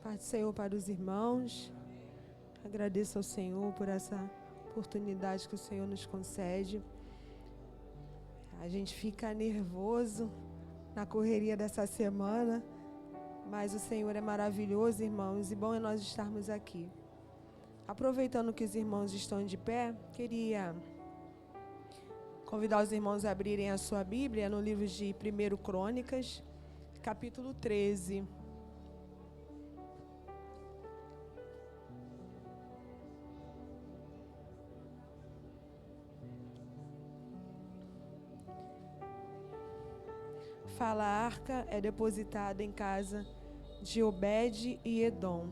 Paz do Senhor para os irmãos. Agradeço ao Senhor por essa oportunidade que o Senhor nos concede. A gente fica nervoso na correria dessa semana, mas o Senhor é maravilhoso, irmãos, e bom é nós estarmos aqui. Aproveitando que os irmãos estão de pé, queria convidar os irmãos a abrirem a sua Bíblia no livro de 1 Crônicas, capítulo 13. Fala, a arca é depositada em casa de Obed e Edom.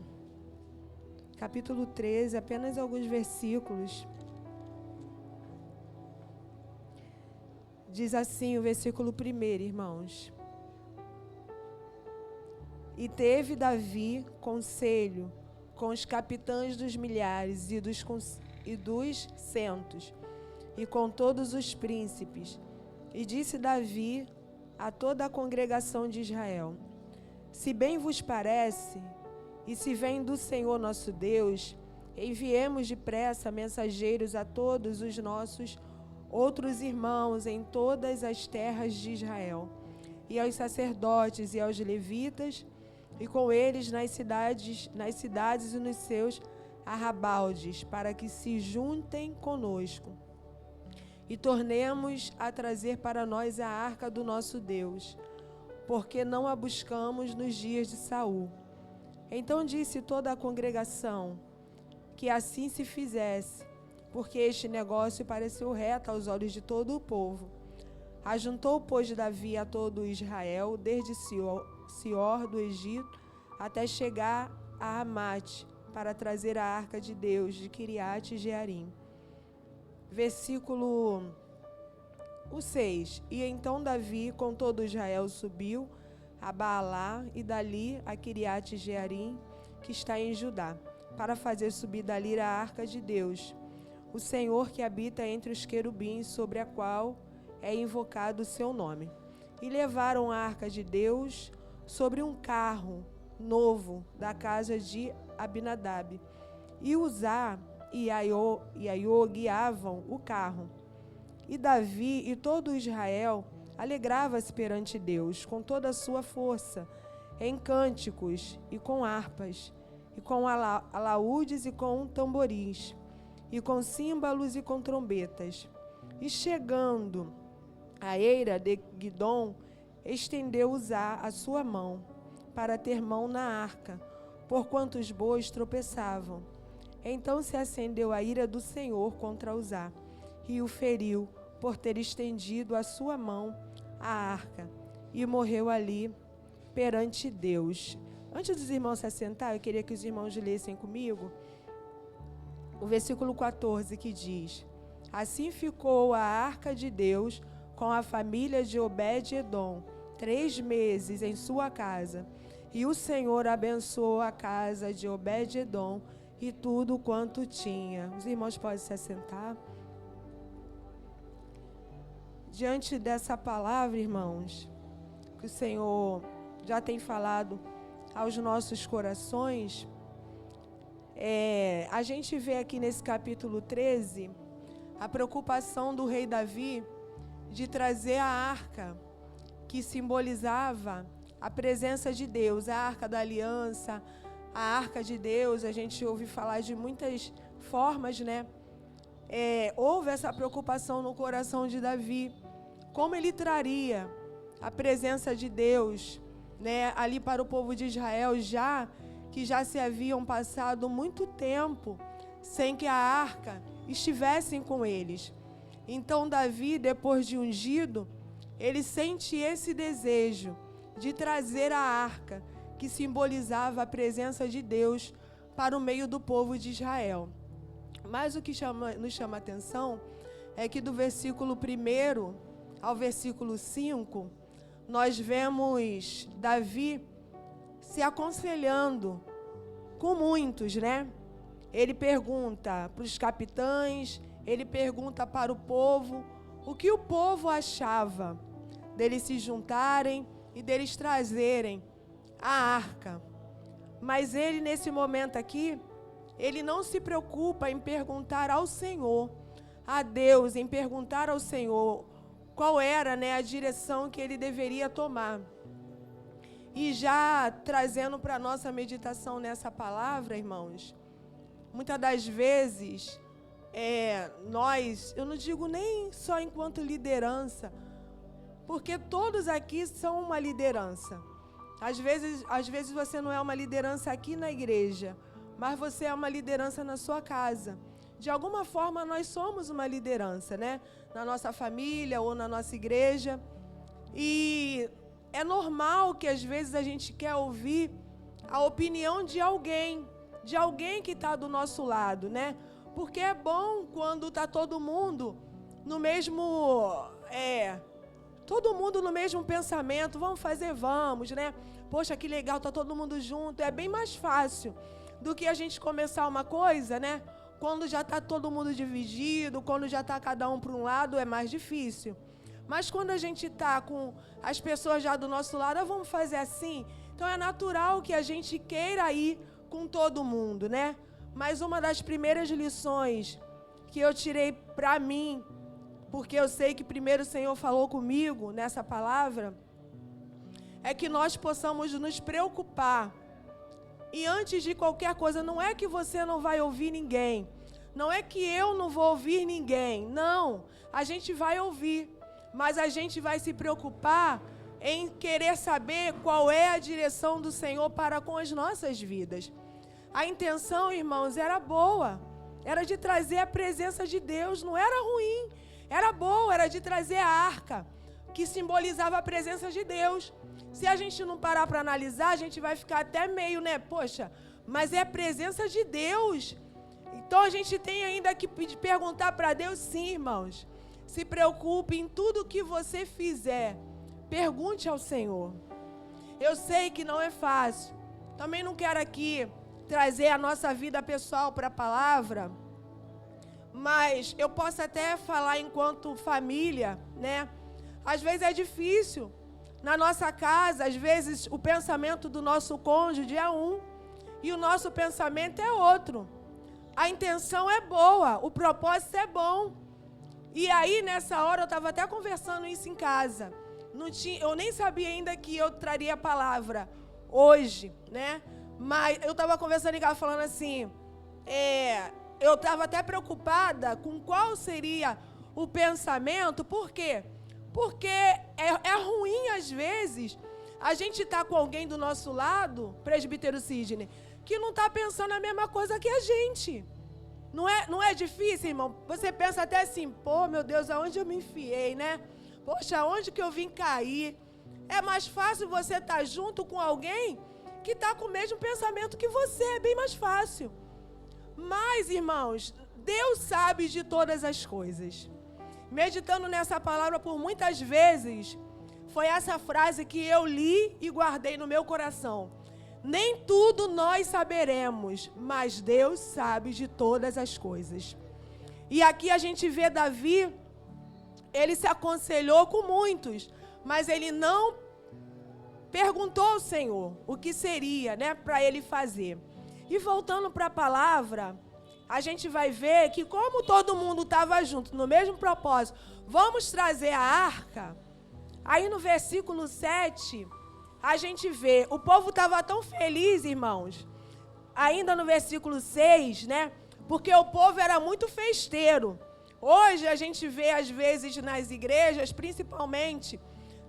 Capítulo 13, apenas alguns versículos. Diz assim o versículo 1, irmãos. E teve Davi conselho com os capitães dos milhares e dos centos, e com todos os príncipes. E disse Davi a toda a congregação de Israel: se bem vos parece, e se vem do Senhor nosso Deus, enviemos depressa mensageiros a todos os nossos outros irmãos em todas as terras de Israel, e aos sacerdotes e aos levitas, e com eles nas cidades e nos seus arrabaldes, para que se juntem conosco. E tornemos a trazer para nós a arca do nosso Deus, porque não a buscamos nos dias de Saul. Então disse toda a congregação que assim se fizesse, porque este negócio pareceu reto aos olhos de todo o povo. Ajuntou, pois, Davi a todo Israel, desde Sior do Egito até chegar a Amate, para trazer a arca de Deus de Quiriate Jearim. Versículo 6. E então Davi com todo Israel subiu a Baalá e dali a Quiriate Jearim, que está em Judá, para fazer subir dali a arca de Deus, o Senhor que habita entre os querubins, sobre a qual é invocado o seu nome. E levaram a arca de Deus sobre um carro novo da casa de Abinadab, e Uzá e Aiô guiavam o carro. E Davi e todo Israel alegrava-se perante Deus com toda a sua força, em cânticos e com harpas, e com alaúdes e com tamboris, e com símbolos e com trombetas. E chegando à eira de Guidom, estendeu Uzá a sua mão, para ter mão na arca, porquanto os bois tropeçavam. Então se acendeu a ira do Senhor contra Uzá, e o feriu por ter estendido a sua mão à arca, e morreu ali perante Deus. Antes dos irmãos se assentar, eu queria que os irmãos lessem comigo o versículo 14, que diz: assim ficou a arca de Deus com a família de Obed-Edom 3 meses em sua casa, e o Senhor abençoou a casa de Obed-Edom e tudo quanto tinha. Os irmãos podem se assentar. Diante dessa palavra, irmãos, que o Senhor já tem falado aos nossos corações, a gente vê aqui nesse capítulo 13 a preocupação do rei Davi de trazer a arca que simbolizava a presença de Deus, a arca da aliança, a arca de Deus. A gente ouve falar de muitas formas, né? Houve essa preocupação no coração de Davi, como ele traria a presença de Deus, né, ali para o povo de Israel, já se haviam passado muito tempo sem que a arca estivesse com eles. Então Davi, depois de ungido, ele sente esse desejo de trazer a arca que simbolizava a presença de Deus para o meio do povo de Israel. Mas o que nos chama a atenção é que do versículo 1 ao versículo 5, nós vemos Davi se aconselhando com muitos, né? Ele pergunta para os capitães, ele pergunta para o povo, o que o povo achava deles se juntarem e deles trazerem a arca. Mas ele, nesse momento aqui, ele não se preocupa em perguntar ao Senhor, a Deus, em perguntar ao Senhor qual era, né, a direção que ele deveria tomar. E já trazendo para a nossa meditação nessa palavra, irmãos, muitas das vezes, nós, eu não digo nem só enquanto liderança, porque todos aqui são uma liderança. Às vezes você não é uma liderança aqui na igreja, mas você é uma liderança na sua casa. De alguma forma, nós somos uma liderança, né? Na nossa família ou na nossa igreja. E é normal que às vezes a gente quer ouvir a opinião de alguém que está do nosso lado, né? Porque é bom quando está todo mundo no mesmo, pensamento, vamos fazer, vamos, né? Poxa, que legal, está todo mundo junto. É bem mais fácil do que a gente começar uma coisa, né? Quando já está todo mundo dividido, quando já está cada um para um lado, é mais difícil. Mas quando a gente está com as pessoas já do nosso lado, vamos fazer assim. Então é natural que a gente queira ir com todo mundo, né? Mas uma das primeiras lições que eu tirei para mim, porque eu sei que primeiro o Senhor falou comigo nessa palavra, é que nós possamos nos preocupar. E antes de qualquer coisa, não é que você não vai ouvir ninguém, não é que eu não vou ouvir ninguém, não, a gente vai ouvir. Mas a gente vai se preocupar em querer saber qual é a direção do Senhor para com as nossas vidas. A intenção, irmãos, era boa. Era de trazer a presença de Deus, não era ruim. Era boa, era de trazer a arca, que simbolizava a presença de Deus. Se a gente não parar para analisar, a gente vai ficar até meio, né? Poxa, mas é a presença de Deus. Então a gente tem ainda que perguntar para Deus, sim, irmãos. Se preocupe em tudo que você fizer. Pergunte ao Senhor. Eu sei que não é fácil. Também não quero aqui trazer a nossa vida pessoal para a palavra. Mas eu posso até falar enquanto família, né? Às vezes é difícil. Na nossa casa, às vezes o pensamento do nosso cônjuge é um. E o nosso pensamento é outro. A intenção é boa. O propósito é bom. E aí, nessa hora, eu estava até conversando isso em casa. Eu nem sabia ainda que eu traria a palavra hoje, né? Mas eu estava conversando em casa, falando assim, eu estava até preocupada com qual seria o pensamento. Por quê? Porque é ruim, às vezes, a gente estar com alguém do nosso lado, presbítero Sidney, que não está pensando a mesma coisa que a gente. Não é difícil, irmão? Você pensa até assim, pô, meu Deus, aonde eu me enfiei, né? Poxa, aonde que eu vim cair? É mais fácil você estar junto com alguém que está com o mesmo pensamento que você, é bem mais fácil. Mas, irmãos, Deus sabe de todas as coisas. Meditando nessa palavra por muitas vezes, foi essa frase que eu li e guardei no meu coração. Nem tudo nós saberemos, mas Deus sabe de todas as coisas. E aqui a gente vê Davi, ele se aconselhou com muitos, mas ele não perguntou ao Senhor o que seria, né, para ele fazer. E voltando para a palavra, a gente vai ver que como todo mundo estava junto, no mesmo propósito, vamos trazer a arca. Aí no versículo 7... a gente vê, o povo estava tão feliz, irmãos, ainda no versículo 6, né? Porque o povo era muito festeiro. Hoje a gente vê, às vezes, nas igrejas, principalmente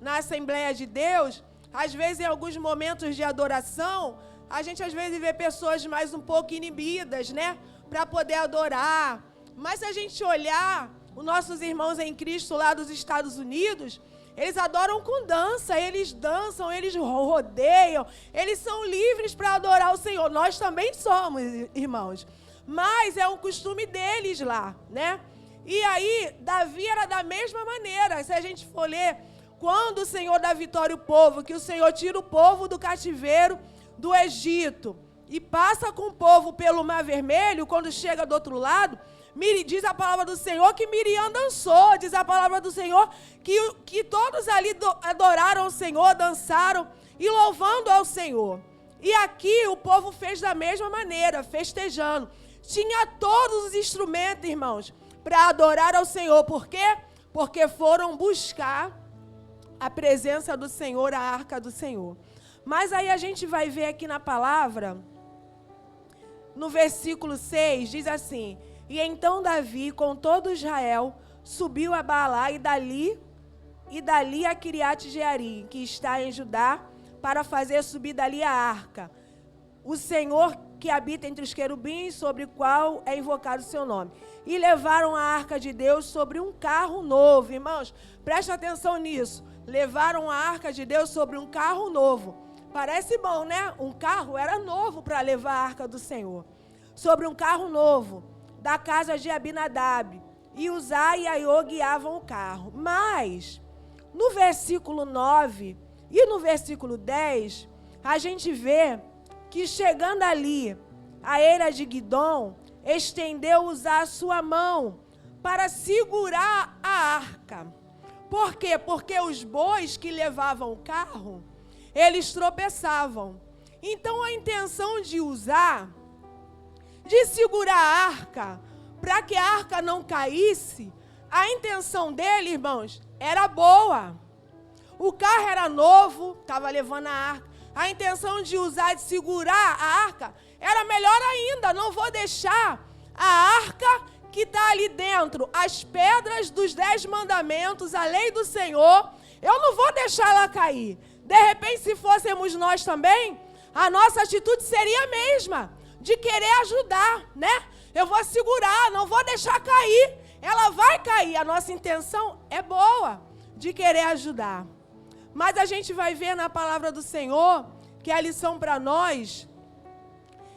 na Assembleia de Deus, às vezes, em alguns momentos de adoração, a gente, às vezes, vê pessoas mais um pouco inibidas, né? Para poder adorar. Mas se a gente olhar, os nossos irmãos em Cristo lá dos Estados Unidos, eles adoram com dança, eles dançam, eles rodeiam, eles são livres para adorar o Senhor. Nós também somos, irmãos, mas é um costume deles lá, né? E aí, Davi era da mesma maneira. Se a gente for ler, quando o Senhor dá vitória ao povo, que o Senhor tira o povo do cativeiro do Egito e passa com o povo pelo Mar Vermelho, quando chega do outro lado, diz a palavra do Senhor que Miriam dançou, diz a palavra do Senhor que todos ali adoraram o Senhor, dançaram e louvando ao Senhor. E aqui o povo fez da mesma maneira, festejando. Tinha todos os instrumentos, irmãos, para adorar ao Senhor. Por quê? Porque foram buscar a presença do Senhor, a arca do Senhor. Mas aí a gente vai ver aqui na palavra, no versículo 6, diz assim: e então Davi, com todo Israel, subiu a Baalá e dali a Quiriate Jearim, que está em Judá, para fazer subir dali a arca. O Senhor que habita entre os querubins, sobre o qual é invocado o seu nome. E levaram a arca de Deus sobre um carro novo. Irmãos, presta atenção nisso. Levaram a arca de Deus sobre um carro novo. Parece bom, né? Um carro era novo para levar a arca do Senhor. Sobre um carro novo, da casa de Abinadab. E Uzá e Aiô guiavam o carro. Mas, no versículo 9 e no versículo 10, a gente vê que chegando ali, a eira de Guidom, estendeu Uzá a sua mão para segurar a arca. Por quê? Porque os bois que levavam o carro, eles tropeçavam. Então a intenção de Uzá, de segurar a arca, para que a arca não caísse, a intenção dele, irmãos, era boa. O carro era novo, estava levando a arca. A intenção de Uzá de segurar a arca era melhor ainda. Não vou deixar a arca que está ali dentro, as pedras dos 10 mandamentos, a lei do Senhor, eu não vou deixar ela cair. De repente, se fôssemos nós também, a nossa atitude seria a mesma, de querer ajudar, né? Eu vou segurar, não vou deixar cair. Ela vai cair. A nossa intenção é boa, de querer ajudar. Mas a gente vai ver na palavra do Senhor, que é a lição para nós,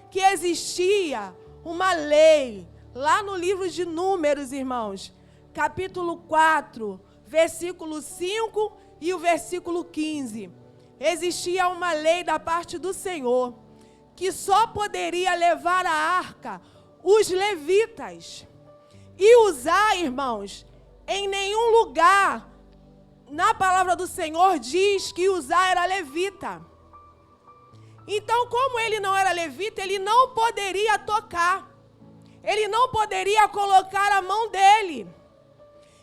que existia uma lei, lá no livro de Números, irmãos, capítulo 4, versículo 5 e o versículo 15. Existia uma lei da parte do Senhor, que só poderia levar a arca os levitas. E Uzá, irmãos, em nenhum lugar na palavra do Senhor diz que Uzá era levita. Então, como ele não era levita, ele não poderia tocar. Ele não poderia colocar a mão dele.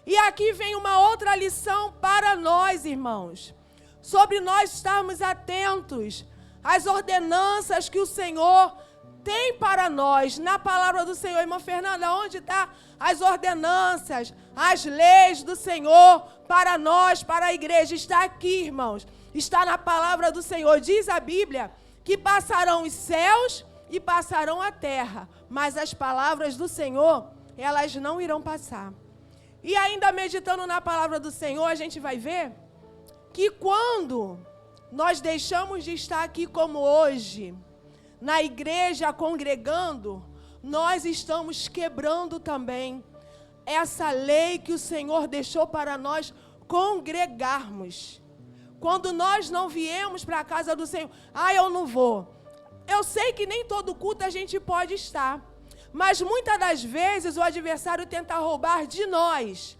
E aqui vem uma outra lição para nós, irmãos. Sobre nós estarmos atentos às ordenanças que o Senhor tem para nós. Na palavra do Senhor, irmã Fernanda, onde está as ordenanças, as leis do Senhor para nós, para a igreja? Está aqui, irmãos. Está na palavra do Senhor. Diz a Bíblia que passarão os céus e passarão a terra, mas as palavras do Senhor, elas não irão passar. E ainda meditando na palavra do Senhor, a gente vai ver que quando nós deixamos de estar aqui como hoje, na igreja congregando, nós estamos quebrando também essa lei que o Senhor deixou para nós congregarmos. Quando nós não viemos para a casa do Senhor, eu não vou. Eu sei que nem todo culto a gente pode estar, mas muitas das vezes o adversário tenta roubar de nós,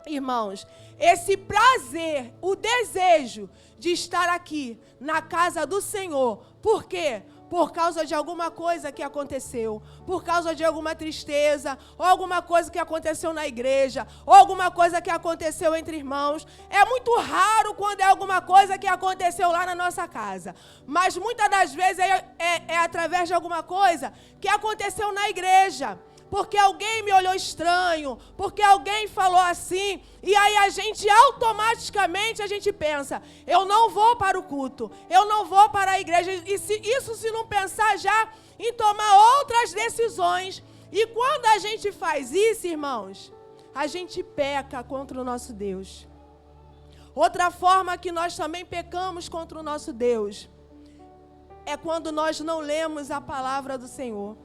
irmãos, esse prazer, o desejo de estar aqui na casa do Senhor. Por quê? Por causa de alguma coisa que aconteceu, por causa de alguma tristeza, ou alguma coisa que aconteceu na igreja, ou alguma coisa que aconteceu entre irmãos. É muito raro quando é alguma coisa que aconteceu lá na nossa casa, mas muitas das vezes é através de alguma coisa que aconteceu na igreja. Porque alguém me olhou estranho, porque alguém falou assim, e aí a gente automaticamente pensa, eu não vou para o culto, eu não vou para a igreja, e se não pensar já em tomar outras decisões. E quando a gente faz isso, irmãos, a gente peca contra o nosso Deus. Outra forma que nós também pecamos contra o nosso Deus é quando nós não lemos a palavra do Senhor.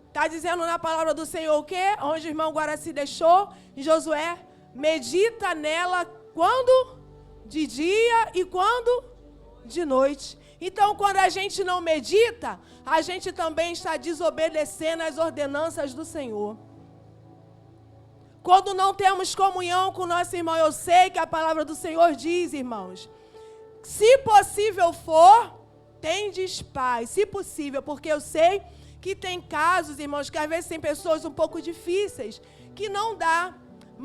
Está dizendo na palavra do Senhor o quê? Onde o irmão Guaraci deixou, em Josué, medita nela quando? De dia e quando? De noite. Então, quando a gente não medita, a gente também está desobedecendo as ordenanças do Senhor. Quando não temos comunhão com o nosso irmão, eu sei que a palavra do Senhor diz, irmãos, se possível for, tendes paz, se possível, porque eu sei que tem casos, irmãos, que às vezes tem pessoas um pouco difíceis, que não dá.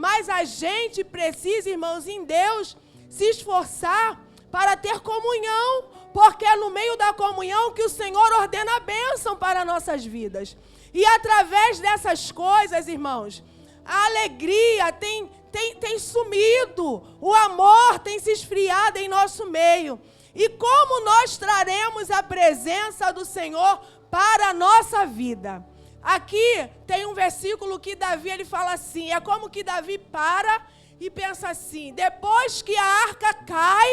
Mas a gente precisa, irmãos, em Deus, se esforçar para ter comunhão, porque é no meio da comunhão que o Senhor ordena a bênção para nossas vidas. E através dessas coisas, irmãos, a alegria tem sumido, o amor tem se esfriado em nosso meio. E como nós traremos a presença do Senhor para a nossa vida? Aqui tem um versículo que Davi, ele fala assim, é como que Davi para e pensa assim, depois que a arca cai,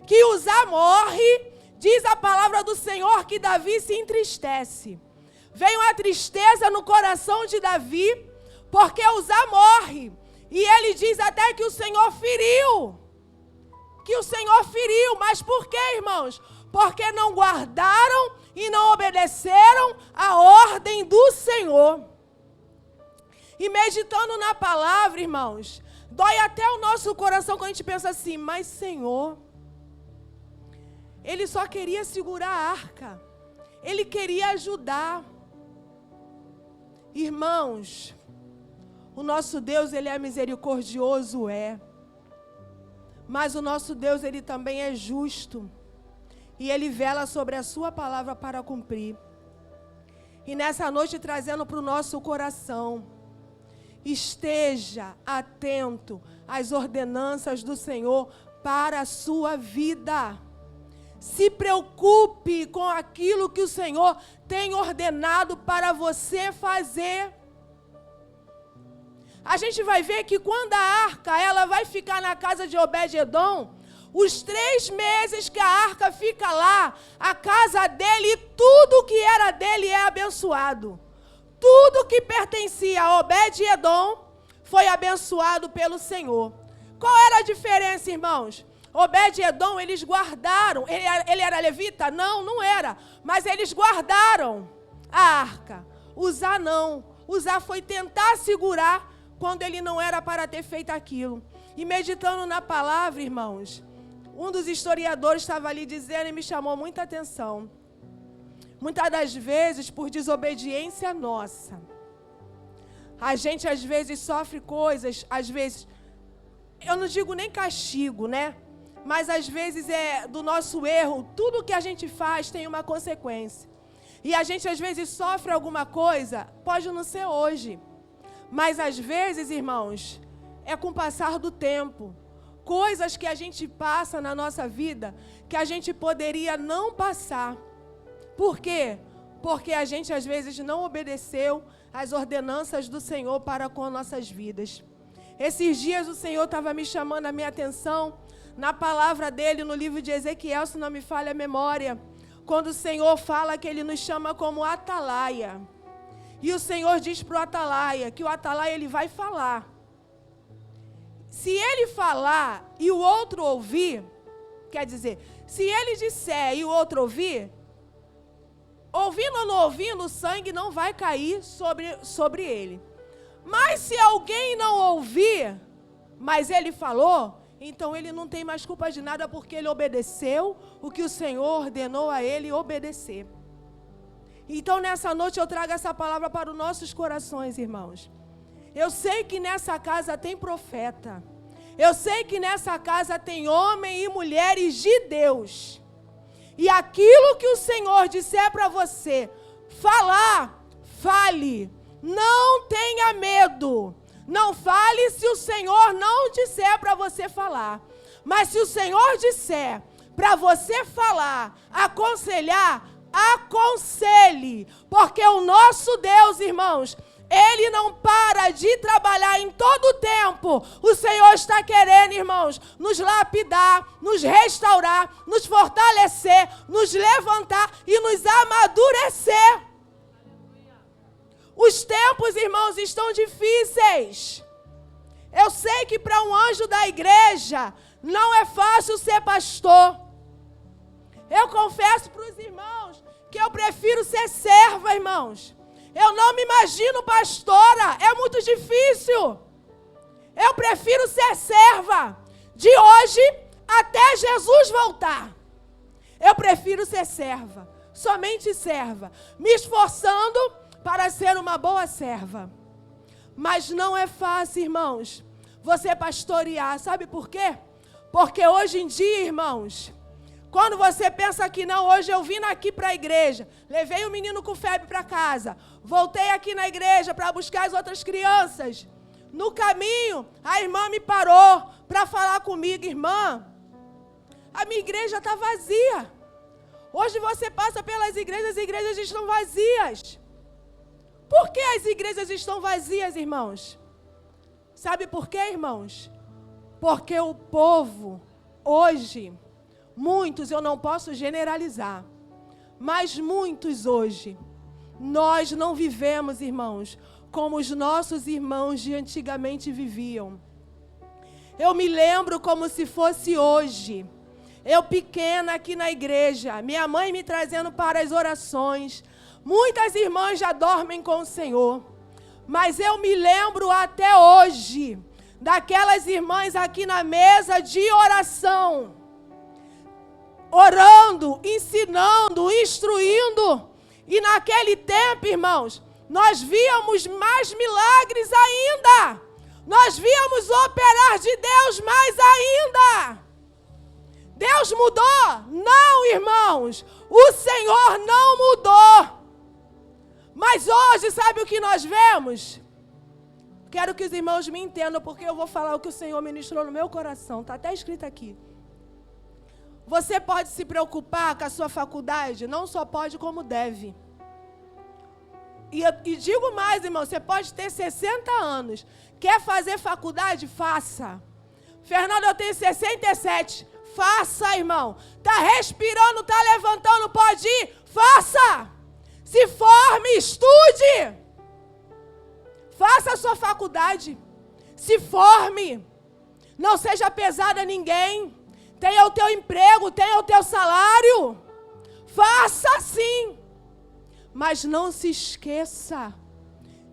que Uzá morre, diz a palavra do Senhor que Davi se entristece. Veio a tristeza no coração de Davi, porque Uzá morre. E ele diz até que o Senhor feriu. Que o Senhor feriu. Mas por quê, irmãos? Porque não guardaram e não obedeceram a ordem do Senhor. E meditando na palavra, irmãos, dói até o nosso coração quando a gente pensa assim, mas Senhor, Ele só queria segurar a arca. Ele queria ajudar. Irmãos, o nosso Deus, Ele é misericordioso, mas o nosso Deus, Ele também é justo. E Ele vela sobre a sua palavra para cumprir. E nessa noite trazendo para o nosso coração, esteja atento às ordenanças do Senhor para a sua vida. Se preocupe com aquilo que o Senhor tem ordenado para você fazer. A gente vai ver que quando a arca ela vai ficar na casa de Obed-edom, os 3 meses que a arca fica lá, a casa dele, tudo que era dele é abençoado. Tudo que pertencia a Obed-edom foi abençoado pelo Senhor. Qual era a diferença, irmãos? Obed-edom, eles guardaram. Ele era levita? Não, não era. Mas eles guardaram a arca. Uzá não. Uzá foi tentar segurar quando ele não era para ter feito aquilo. E meditando na palavra, irmãos, um dos historiadores estava ali dizendo e me chamou muita atenção. Muitas das vezes, por desobediência nossa, a gente às vezes sofre coisas, às vezes, eu não digo nem castigo, né? Mas às vezes do nosso erro, tudo que a gente faz tem uma consequência. E a gente às vezes sofre alguma coisa, pode não ser hoje, mas às vezes, irmãos, é com o passar do tempo. Coisas que a gente passa na nossa vida, que a gente poderia não passar. Por quê? Porque a gente às vezes não obedeceu às ordenanças do Senhor para com nossas vidas. Esses dias o Senhor estava me chamando a minha atenção na palavra dele, no livro de Ezequiel, se não me falha a memória, quando o Senhor fala que ele nos chama como atalaia. E o Senhor diz para o atalaia, que o atalaia ele vai falar. Se ele falar e o outro ouvir, quer dizer, se ele disser e o outro ouvir, ouvindo ou não ouvindo, o sangue não vai cair sobre ele. Mas se alguém não ouvir, mas ele falou, então ele não tem mais culpa de nada, porque ele obedeceu o que o Senhor ordenou a ele obedecer. Então nessa noite eu trago essa palavra para os nossos corações, irmãos. Eu sei que nessa casa tem profeta. Eu sei que nessa casa tem homens e mulheres de Deus. E aquilo que o Senhor disser para você falar, fale. Não tenha medo. Não fale se o Senhor não disser para você falar. Mas se o Senhor disser para você falar, aconselhar, aconselhe. Porque o nosso Deus, irmãos, Ele não para de trabalhar em todo o tempo. O Senhor está querendo, irmãos, nos lapidar, nos restaurar, nos fortalecer, nos levantar e nos amadurecer. Os tempos, irmãos, estão difíceis. Eu sei que para um anjo da igreja não é fácil ser pastor. Eu confesso para os irmãos que eu prefiro ser serva, irmãos. Eu não me imagino pastora, é muito difícil. Eu prefiro ser serva de hoje até Jesus voltar. Eu prefiro ser serva, somente serva, me esforçando para ser uma boa serva. Mas não é fácil, irmãos, você pastorear. Sabe por quê? Porque hoje em dia, irmãos, quando você pensa que não, hoje eu vim aqui para a igreja, levei o menino com febre para casa, voltei aqui na igreja para buscar as outras crianças. No caminho, a irmã me parou para falar comigo: irmã, a minha igreja está vazia. Hoje você passa pelas igrejas, as igrejas estão vazias. Por que as igrejas estão vazias, irmãos? Sabe por quê, irmãos? Porque o povo, hoje, muitos, eu não posso generalizar, mas muitos hoje, nós não vivemos, irmãos, como os nossos irmãos de antigamente viviam. Eu me lembro como se fosse hoje. Eu pequena aqui na igreja, minha mãe me trazendo para as orações. Muitas irmãs já dormem com o Senhor. Mas eu me lembro até hoje daquelas irmãs aqui na mesa de oração, orando, ensinando, instruindo. E naquele tempo, irmãos, nós víamos mais milagres ainda. Nós víamos o operar de Deus mais ainda. Deus mudou? Não, irmãos. O Senhor não mudou. Mas hoje, sabe o que nós vemos? Quero que os irmãos me entendam, porque eu vou falar o que o Senhor ministrou no meu coração. Está até escrito aqui. Você pode se preocupar com a sua faculdade? Não só pode, como deve. E digo mais, irmão, você pode ter 60 anos. Quer fazer faculdade? Faça. Fernando, eu tenho 67. Faça, irmão. Está respirando, está levantando, pode ir? Faça. Se forme, estude. Faça a sua faculdade. Se forme. Não seja pesado a ninguém. Tenha o teu emprego, tenha o teu salário. Faça sim. Mas não se esqueça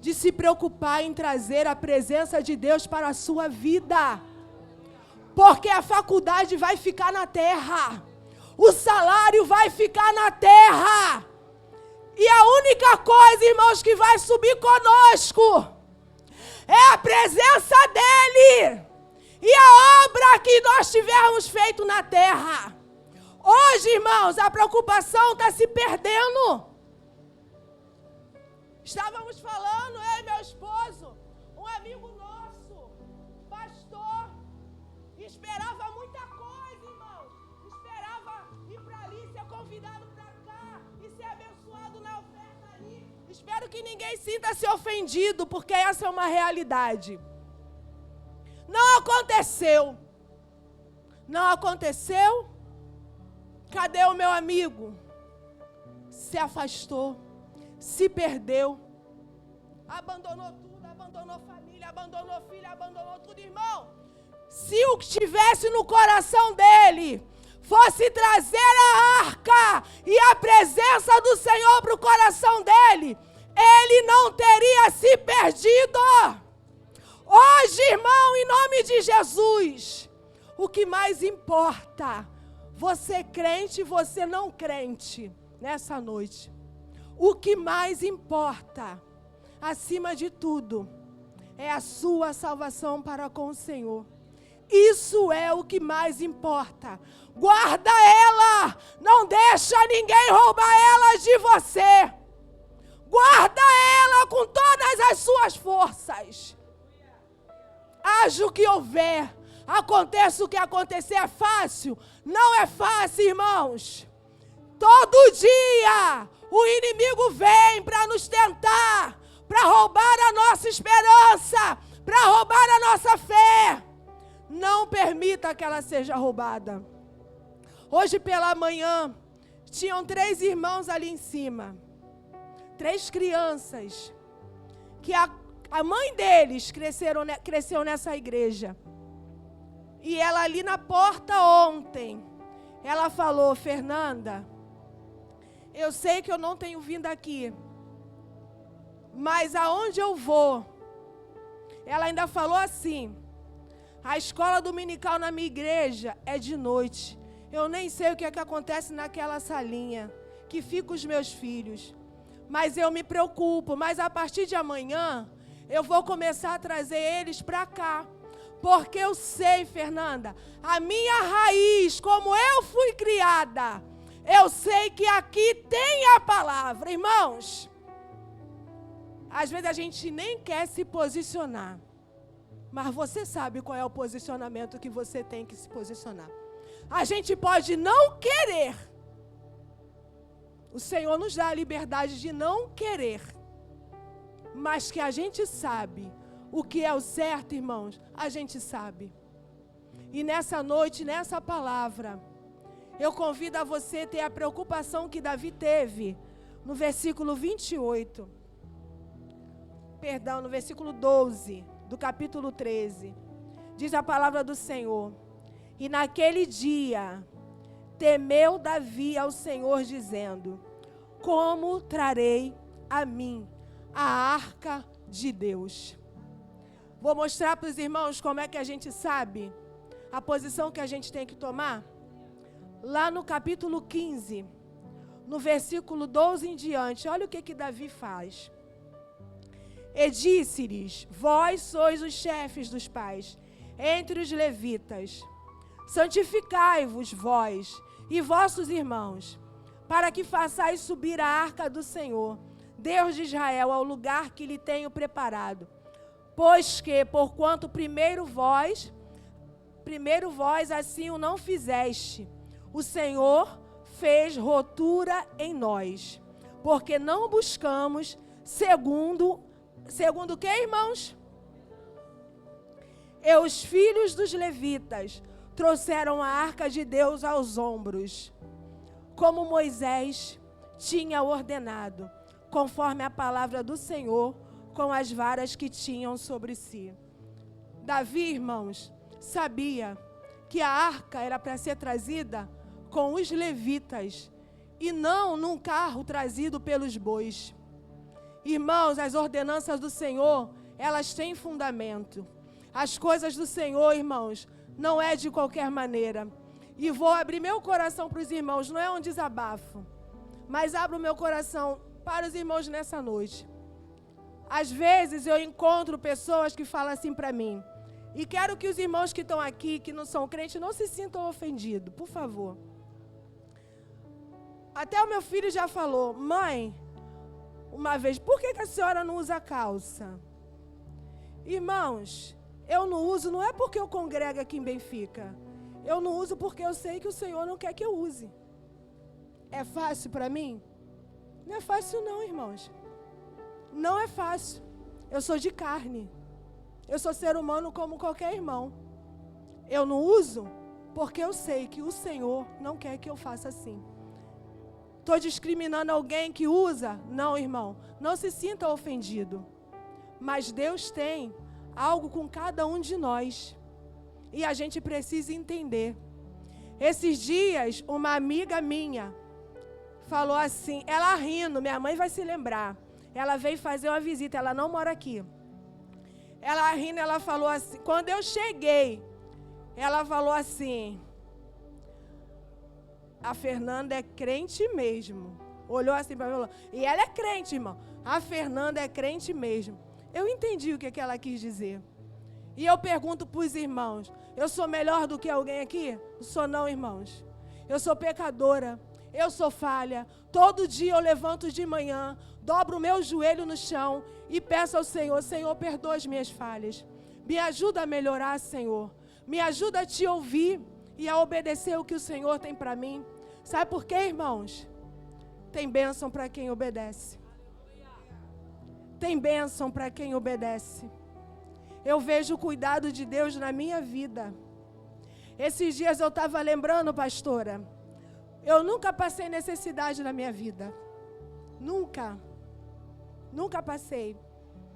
de se preocupar em trazer a presença de Deus para a sua vida. Porque a faculdade vai ficar na terra. O salário vai ficar na terra. E a única coisa, irmãos, que vai subir conosco é a presença dEle. E a obra que nós tivermos feito na terra. Hoje, irmãos, a preocupação está se perdendo. Estávamos falando, eu e meu esposo, um amigo nosso, pastor, esperava muita coisa, irmãos. Esperava ir para ali, ser convidado para cá e ser abençoado na oferta ali. Espero que ninguém sinta-se ofendido, porque essa é uma realidade. Não aconteceu. Não aconteceu. Cadê o meu amigo? Se afastou, se perdeu, abandonou tudo, abandonou família, abandonou filho, abandonou tudo, irmão. Se o que estivesse no coração dele fosse trazer a arca e a presença do Senhor para o coração dele, ele não teria se perdido. Hoje, irmão, em nome de Jesus, o que mais importa, você crente e você não crente, nessa noite, o que mais importa, acima de tudo, é a sua salvação para com o Senhor. Isso é o que mais importa. Guarda ela, não deixa ninguém roubar ela de você. Guarda ela com todas as suas forças. Haja o que houver, aconteça o que acontecer, é fácil? Não é fácil, irmãos. Todo dia o inimigo vem para nos tentar, para roubar a nossa esperança, para roubar a nossa fé. Não permita que ela seja roubada. Hoje pela manhã, tinham 3 irmãos ali em cima. 3 crianças, que a mãe deles cresceu nessa igreja. E ela ali na porta ontem, ela falou: Fernanda, eu sei que eu não tenho vindo aqui, mas aonde eu vou, ela ainda falou assim: a escola dominical na minha igreja é de noite. Eu nem sei o que é que acontece naquela salinha, que fica os meus filhos. Mas eu me preocupo, mas a partir de amanhã, eu vou começar a trazer eles para cá. Porque eu sei, Fernanda, a minha raiz, como eu fui criada, eu sei que aqui tem a palavra. Irmãos, às vezes a gente nem quer se posicionar. Mas você sabe qual é o posicionamento que você tem que se posicionar. A gente pode não querer. O Senhor nos dá a liberdade de não querer. Mas que a gente sabe o que é o certo, irmãos, a gente sabe. E nessa noite, nessa palavra, eu convido a você a ter a preocupação que Davi teve no versículo 28. Perdão, no versículo 12 do capítulo 13. Diz a palavra do Senhor: e naquele dia temeu Davi ao Senhor, dizendo: como trarei a mim a arca de Deus? Vou mostrar para os irmãos como é que a gente sabe a posição que a gente tem que tomar. Lá no capítulo 15, no versículo 12 em diante, olha o que Davi faz. E disse-lhes: vós sois os chefes dos pais entre os levitas. Santificai-vos vós e vossos irmãos, para que façais subir a arca do Senhor, Deus de Israel, ao lugar que lhe tenho preparado. Pois que, porquanto primeiro vós assim o não fizeste, o Senhor fez rotura em nós, porque não buscamos segundo o que, irmãos? E os filhos dos levitas trouxeram a arca de Deus aos ombros, como Moisés tinha ordenado, conforme a palavra do Senhor, com as varas que tinham sobre si. Davi, irmãos, sabia que a arca era para ser trazida com os levitas e não num carro trazido pelos bois. Irmãos, as ordenanças do Senhor, elas têm fundamento. As coisas do Senhor, irmãos, não é de qualquer maneira. E vou abrir meu coração para os irmãos, não é um desabafo, mas abro o meu coração para os irmãos nessa noite. Às vezes eu encontro pessoas que falam assim para mim, e quero que os irmãos que estão aqui, que não são crentes, não se sintam ofendidos, por favor. Até o meu filho já falou: mãe, uma vez, por que a senhora não usa calça? Irmãos, eu não uso, não é porque eu congrego aqui em Benfica. Eu não uso porque eu sei que o Senhor não quer que eu use. É fácil para mim? Não é fácil não, irmãos. Não é fácil. Eu sou de carne. Eu sou ser humano como qualquer irmão. Eu não uso porque eu sei que o Senhor não quer que eu faça assim. Estou discriminando alguém que usa? Não, irmão. Não se sinta ofendido. Mas Deus tem algo com cada um de nós. E a gente precisa entender. Esses dias, uma amiga minha falou assim, ela rindo, minha mãe vai se lembrar. Ela veio fazer uma visita, ela não mora aqui. Ela rindo, ela falou assim, quando eu cheguei, ela falou assim: a Fernanda é crente mesmo. Olhou assim para mim e falou: e ela é crente, irmão. A Fernanda é crente mesmo. Eu entendi o que ela quis dizer. E eu pergunto para os irmãos: eu sou melhor do que alguém aqui? Não sou não, irmãos. Eu sou pecadora. Eu sou falha. Todo dia eu levanto de manhã, dobro o meu joelho no chão e peço ao Senhor: Senhor, perdoa as minhas falhas. Me ajuda a melhorar, Senhor. Me ajuda a te ouvir e a obedecer o que o Senhor tem para mim. Sabe por quê, irmãos? Tem bênção para quem obedece. Tem bênção para quem obedece. Eu vejo o cuidado de Deus na minha vida. Esses dias eu estava lembrando, pastora, eu nunca passei necessidade na minha vida. Nunca. Nunca passei.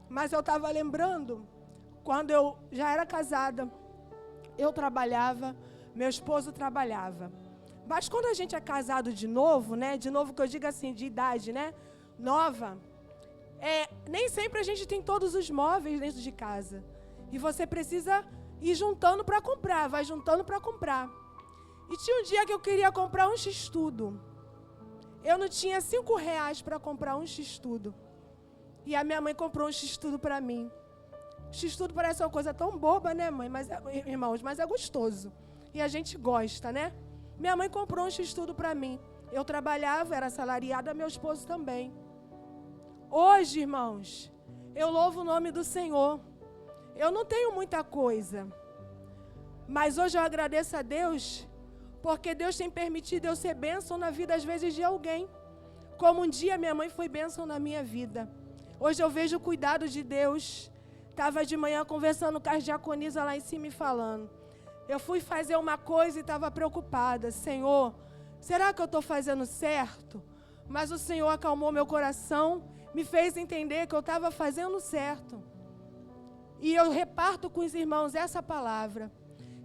Mas eu estava lembrando, quando eu já era casada, eu trabalhava, meu esposo trabalhava. Mas quando a gente é casado de novo, né? De novo que eu digo assim, de idade, né? Nova. Nem sempre a gente tem todos os móveis dentro de casa. E você precisa ir juntando para comprar, vai juntando para comprar. E tinha um dia que eu queria comprar um X-Tudo. Eu não tinha R$5 para comprar um X-Tudo. E a minha mãe comprou um X-Tudo para mim. X-Tudo parece uma coisa tão boba, né, mãe? Irmãos, mas é gostoso. E a gente gosta, né? Minha mãe comprou um X-Tudo para mim. Eu trabalhava, era assalariada, meu esposo também. Hoje, irmãos, eu louvo o nome do Senhor. Eu não tenho muita coisa. Mas hoje eu agradeço a Deus, porque Deus tem permitido eu ser bênção na vida, às vezes, de alguém. Como um dia minha mãe foi bênção na minha vida. Hoje eu vejo o cuidado de Deus. Estava de manhã conversando com as diaconisas lá em cima e falando. Eu fui fazer uma coisa e estava preocupada. Senhor, será que eu estou fazendo certo? Mas o Senhor acalmou meu coração, me fez entender que eu estava fazendo certo. E eu reparto com os irmãos essa palavra.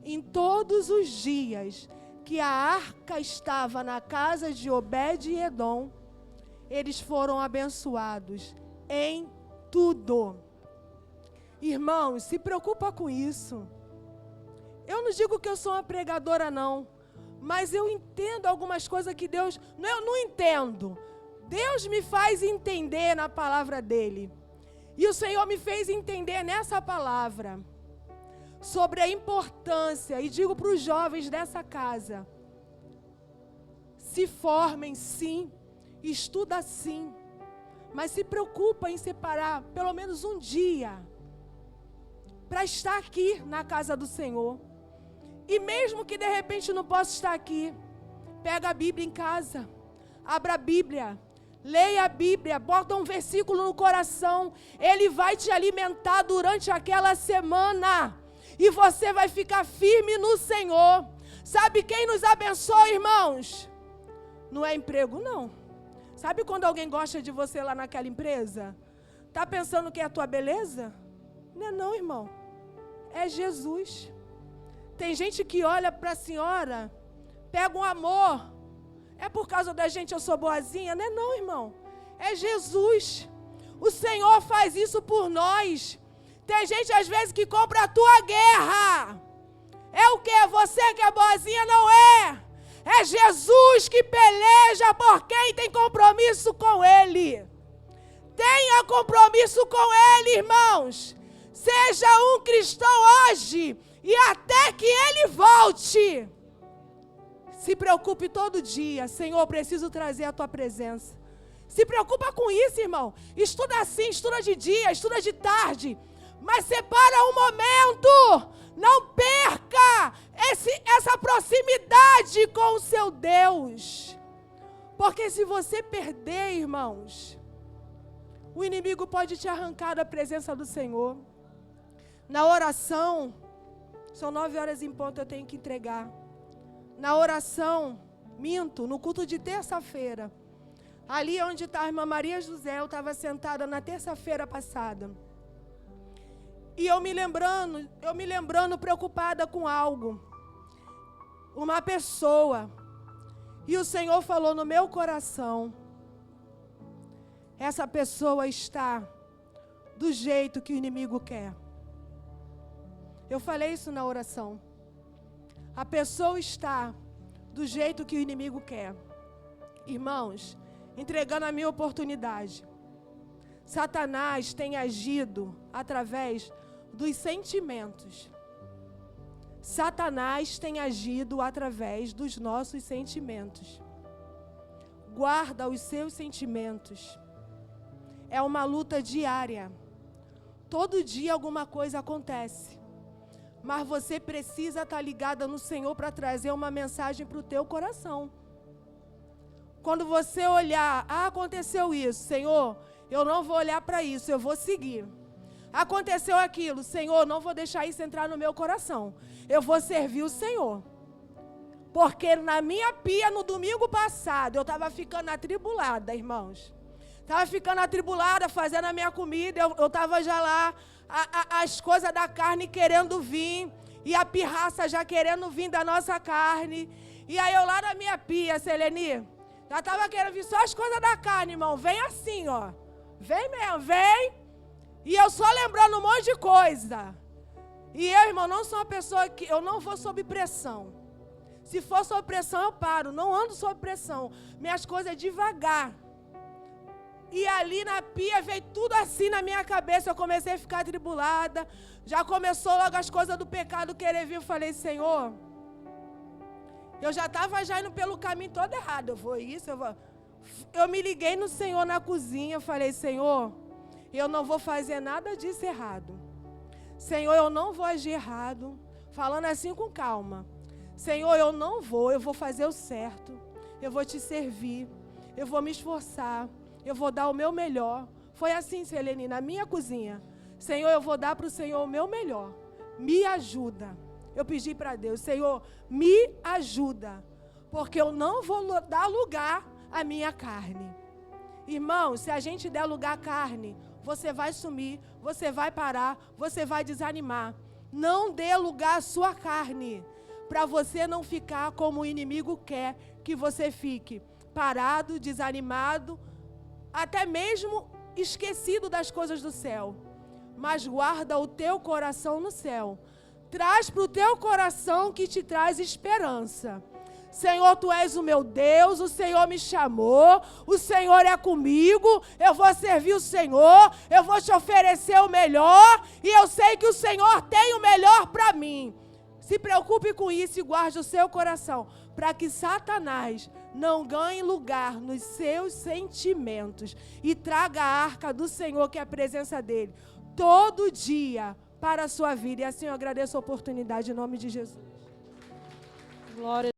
Em todos os dias que a arca estava na casa de Obed e Edom, eles foram abençoados em tudo. Irmãos, se preocupa com isso. Eu não digo que eu sou uma pregadora, não. Mas eu entendo algumas coisas que Deus... Eu não entendo. Deus me faz entender na palavra dEle. E o Senhor me fez entender nessa palavra sobre a importância, e digo para os jovens dessa casa, se formem sim, estuda sim, mas se preocupa em separar pelo menos um dia para estar aqui na casa do Senhor. E mesmo que de repente não possa estar aqui, pega a Bíblia em casa, abra a Bíblia, leia a Bíblia, bota um versículo no coração, ele vai te alimentar durante aquela semana, e você vai ficar firme no Senhor. Sabe quem nos abençoa, irmãos? Não é emprego, não. Sabe quando alguém gosta de você lá naquela empresa? Está pensando que é a tua beleza? Não é não, irmão. É Jesus. Tem gente que olha para a senhora, pega um amor. É por causa da gente eu sou boazinha? Não é não, irmão. É Jesus. O Senhor faz isso por nós. Tem gente às vezes que compra a tua guerra. É o quê? Você que é boazinha? Não é. É Jesus que peleja por quem tem compromisso com Ele. Tenha compromisso com Ele, irmãos. Seja um cristão hoje e até que Ele volte. Se preocupe todo dia. Senhor, preciso trazer a Tua presença. Se preocupa com isso, irmão. Estuda assim, estuda de dia, estuda de tarde. Mas separa um momento. Não perca essa proximidade com o seu Deus. Porque se você perder, irmãos, o inimigo pode te arrancar da presença do Senhor. Na oração, são 9h em ponto, eu tenho que entregar. Na oração, no culto de terça-feira, ali onde está a irmã Maria José, eu estava sentada na terça-feira passada. E eu me lembrando preocupada com algo. Uma pessoa. E o Senhor falou no meu coração. Essa pessoa está do jeito que o inimigo quer. Eu falei isso na oração. A pessoa está do jeito que o inimigo quer. Irmãos, entregando a minha oportunidade. Satanás tem agido através dos sentimentos. Satanás tem agido através dos nossos sentimentos. Guarda os seus sentimentos. É uma luta diária. Todo dia alguma coisa acontece. Mas você precisa estar ligada no Senhor para trazer uma mensagem para o teu coração. Quando você olhar, aconteceu isso, Senhor, eu não vou olhar para isso, eu vou seguir. Aconteceu aquilo, Senhor, não vou deixar isso entrar no meu coração. Eu vou servir o Senhor. Porque na minha pia, no domingo passado, eu estava ficando atribulada, irmãos. Estava ficando atribulada, fazendo a minha comida, eu estava já lá, as coisas da carne querendo vir, e a pirraça já querendo vir da nossa carne. E aí eu lá na minha pia, Seleni, já estava querendo vir só as coisas da carne, irmão. Vem assim, ó. Vem mesmo, vem. E eu só lembrando um monte de coisa. E eu, irmão, não sou uma pessoa que... Eu não vou sob pressão. Se for sob pressão, eu paro. Não ando sob pressão. Minhas coisas é devagar. E ali na pia veio tudo assim na minha cabeça. Eu comecei a ficar atribulada. Já começou logo as coisas do pecado querer vir. Eu falei, Senhor, eu já estava já indo pelo caminho todo errado. Eu vou isso, eu vou... Eu me liguei no Senhor na cozinha. Eu falei, Senhor, eu não vou fazer nada disso errado. Senhor, eu não vou agir errado. Falando assim com calma. Senhor, eu não vou, eu vou fazer o certo. Eu vou te servir. Eu vou me esforçar. Eu vou dar o meu melhor. Foi assim, Selene, na minha cozinha. Senhor, eu vou dar para o Senhor o meu melhor. Me ajuda. Eu pedi para Deus, Senhor, me ajuda. Porque eu não vou dar lugar à minha carne. Irmão, se a gente der lugar à carne, você vai sumir, você vai parar, você vai desanimar. Não dê lugar à sua carne, para você não ficar como o inimigo quer que você fique. Parado, desanimado, até mesmo esquecido das coisas do céu. Mas guarda o teu coração no céu. Traz para o teu coração que te traz esperança. Senhor, Tu és o meu Deus, o Senhor me chamou, o Senhor é comigo, eu vou servir o Senhor, eu vou te oferecer o melhor, e eu sei que o Senhor tem o melhor para mim. Se preocupe com isso e guarde o seu coração, para que Satanás não ganhe lugar nos seus sentimentos e traga a arca do Senhor, que é a presença dEle, todo dia para a sua vida. E assim eu agradeço a oportunidade em nome de Jesus. Glória.